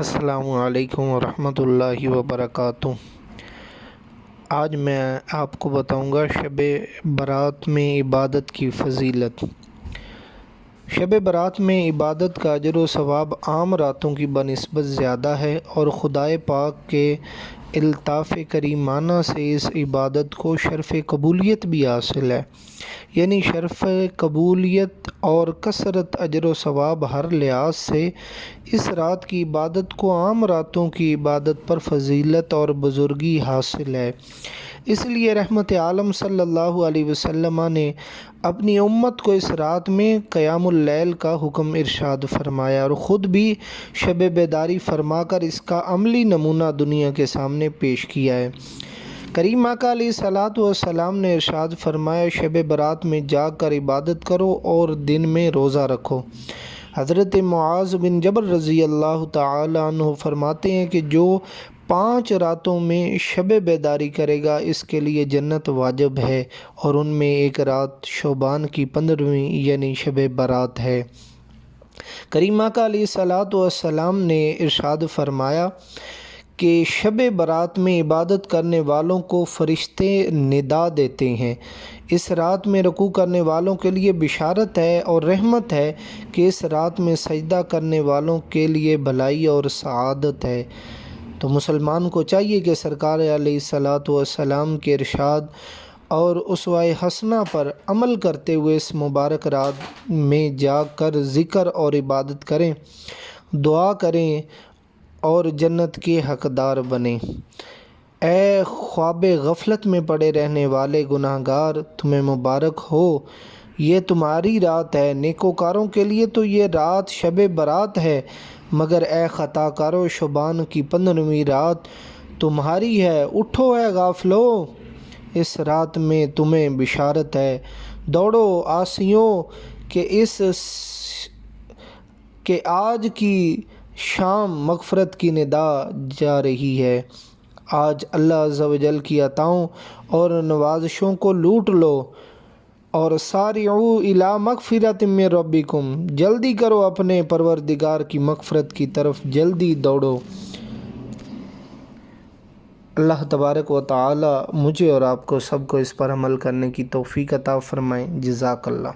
السلام علیکم ورحمۃ اللہ وبرکاتہ۔ آج میں آپ کو بتاؤں گا شب برات میں عبادت کی فضیلت۔ شب برات میں عبادت کا اجر و ثواب عام راتوں کی بنسبت زیادہ ہے اور خدائے پاک کے الطاف کریمانہ سے اس عبادت کو شرف قبولیت بھی حاصل ہے، یعنی شرف قبولیت اور کثرت اجر و ثواب ہر لحاظ سے اس رات کی عبادت کو عام راتوں کی عبادت پر فضیلت اور بزرگی حاصل ہے۔ اس لیے رحمت عالم صلی اللہ علیہ وسلم نے اپنی امت کو اس رات میں قیام اللیل کا حکم ارشاد فرمایا اور خود بھی شب بیداری فرما کر اس کا عملی نمونہ دنیا کے سامنے پیش کیا ہے۔ کریم آقا علیہ الصلوۃ والسلام نے ارشاد فرمایا، شب برات میں جاگ کر عبادت کرو اور دن میں روزہ رکھو۔ حضرت معاذ بن جبل رضی اللہ تعالی عنہ فرماتے ہیں کہ جو 5 راتوں میں شب بیداری کرے گا اس کے لیے جنت واجب ہے، اور ان میں ایک رات شعبان کی 15ویں یعنی شب برات ہے۔ کریم آقا علیہ الصلوۃ والسلام نے ارشاد فرمایا کہ شب برات میں عبادت کرنے والوں کو فرشتے ندا دیتے ہیں، اس رات میں رکوع کرنے والوں کے لیے بشارت ہے اور رحمت ہے کہ اس رات میں سجدہ کرنے والوں کے لیے بھلائی اور سعادت ہے۔ تو مسلمان کو چاہیے کہ سرکار علیہ الصلوۃ والسلام کے ارشاد اور اسوہ حسنہ پر عمل کرتے ہوئے اس مبارک رات میں جاگ کر ذکر اور عبادت کریں، دعا کریں اور جنت کے حقدار بنیں۔ اے خواب غفلت میں پڑے رہنے والے گناہگار، تمہیں مبارک ہو، یہ تمہاری رات ہے۔ نیکوکاروں کے لیے تو یہ رات شب برات ہے، مگر اے خطا کارو، شعبان کی 15ویں رات تمہاری ہے۔ اٹھو اے غافلو، اس رات میں تمہیں بشارت ہے۔ دوڑو عاصیوں کہ آج کی شام مغفرت کی ندا جا رہی ہے۔ آج اللہ عز و جل کی عطاؤں اور نوازشوں کو لوٹ لو، اور سارعوا الی مغفرۃ من ربکم، جلدی کرو اپنے پروردگار کی مغفرت کی طرف، جلدی دوڑو۔ اللہ تبارک و تعالی مجھے اور آپ کو سب کو اس پر عمل کرنے کی توفیق عطا فرمائے۔ جزاک اللہ۔